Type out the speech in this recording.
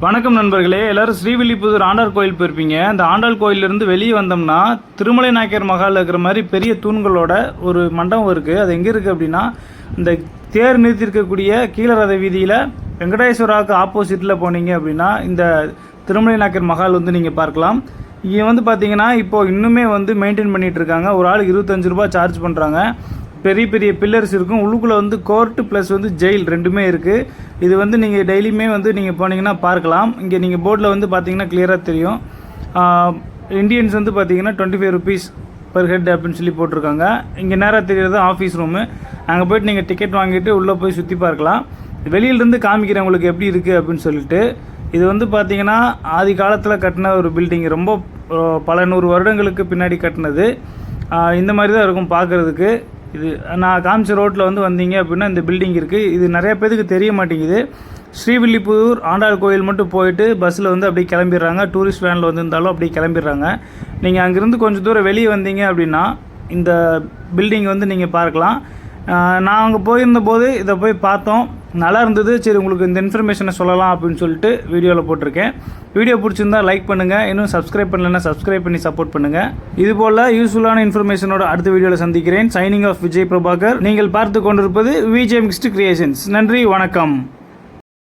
வணக்கம் நண்பர்களே, எல்லாரும் ஸ்ரீவில்லிபுத்தூர் ஆண்டாள் கோயில் போயிருப்பீங்க. அந்த ஆண்டாள் கோயிலிருந்து வெளியே வந்தோம்னா திருமலை நாயக்கர் மகாலில் இருக்கிற மாதிரி பெரிய தூண்களோட ஒரு மண்டபம் இருக்குது. அது எங்கே இருக்குது அப்படின்னா, இந்த தேர் நிறுத்திருக்கக்கூடிய கீழரத வீதியில் வெங்கடேஸ்வராவுக்கு ஆப்போசிட்டில் போனீங்க அப்படின்னா இந்த திருமலை நாயக்கர் மகால் வந்து நீங்கள் பார்க்கலாம். இங்கே வந்து பார்த்தீங்கன்னா இப்போது இன்னுமே வந்து மெயின்டைன் பண்ணிகிட்டு இருக்காங்க. ஒரு ஆளுக்கு 25 ரூபா சார்ஜ் பண்ணுறாங்க. பெரிய பெரிய பில்லர்ஸ் இருக்கும். உள்ளுக்குள்ளே வந்து கோர்ட்டு ப்ளஸ் வந்து ஜெயில் ரெண்டுமே இருக்குது. இது வந்து நீங்கள் டெய்லியுமே வந்து நீங்கள் போனீங்கன்னா பார்க்கலாம். இங்கே நீங்கள் போர்டில் வந்து பார்த்தீங்கன்னா கிளியராக தெரியும். இந்தியன்ஸ் வந்து பார்த்தீங்கன்னா 25 ருபீஸ் பர் ஹெட் அப்படின்னு சொல்லி போட்டிருக்காங்க. இங்கே நேராக தெரிகிறது ஆஃபீஸ் ரூமு. அங்கே போய்ட்டு நீங்கள் டிக்கெட் வாங்கிட்டு உள்ளே போய் சுற்றி பார்க்கலாம். வெளியிலேருந்து காமிக்கிறேன் உங்களுக்கு எப்படி இருக்குது அப்படின்னு சொல்லிட்டு. இது வந்து பார்த்தீங்கன்னா ஆதி காலத்தில் கட்டின ஒரு பில்டிங், ரொம்ப பல 100 வருடங்களுக்கு பின்னாடி கட்டினது. இந்த மாதிரி தான் இருக்கும் பார்க்குறதுக்கு. இது நான் காமிச்ச ரோட்டில் வந்து வந்தீங்க அப்படின்னா இந்த பில்டிங் இருக்குது. இது நிறைய பேருக்கு தெரிய மாட்டேங்குது. ஸ்ரீவில்லிபுத்தூர் ஆண்டாள் கோயில் மட்டும் போயிட்டு பஸ்ஸில் வந்து அப்படியே கிளம்பிடுறாங்க. டூரிஸ்ட் வேனில் வந்திருந்தாலும் அப்படியே கிளம்பிடுறாங்க. நீங்கள் அங்கேருந்து கொஞ்சம் தூரம் வெளியே வந்தீங்க அப்படின்னா இந்த பில்டிங் வந்து நீங்கள் பார்க்கலாம். நான் அங்கே போயிருந்தபோது இதை போய் பார்த்தோம், நல்லா இருந்தது. சரி, உங்களுக்கு இந்த இன்ஃபர்மேஷனை சொல்லலாம் அப்படின்னு சொல்லிட்டு வீடியோவில் போட்டிருக்கேன். வீடியோ பிடிச்சிருந்தா லைக் பண்ணுங்கள். இன்னும் சப்ஸ்கிரைப் பண்ணலைன்னா சப்ஸ்கிரைப் பண்ணி சப்போர்ட் பண்ணுங்கள். இதுபோல் யூஸ்ஃபுல்லான இன்ஃபர்மேஷனோட அடுத்த வீடியோவில் சந்திக்கிறேன். Signing off Vijay Prabhakar. நீங்கள் பார்த்து கொண்டிருப்பது விஜய் மிக்ஸ்டு கிரியேஷன்ஸ். நன்றி, வணக்கம்.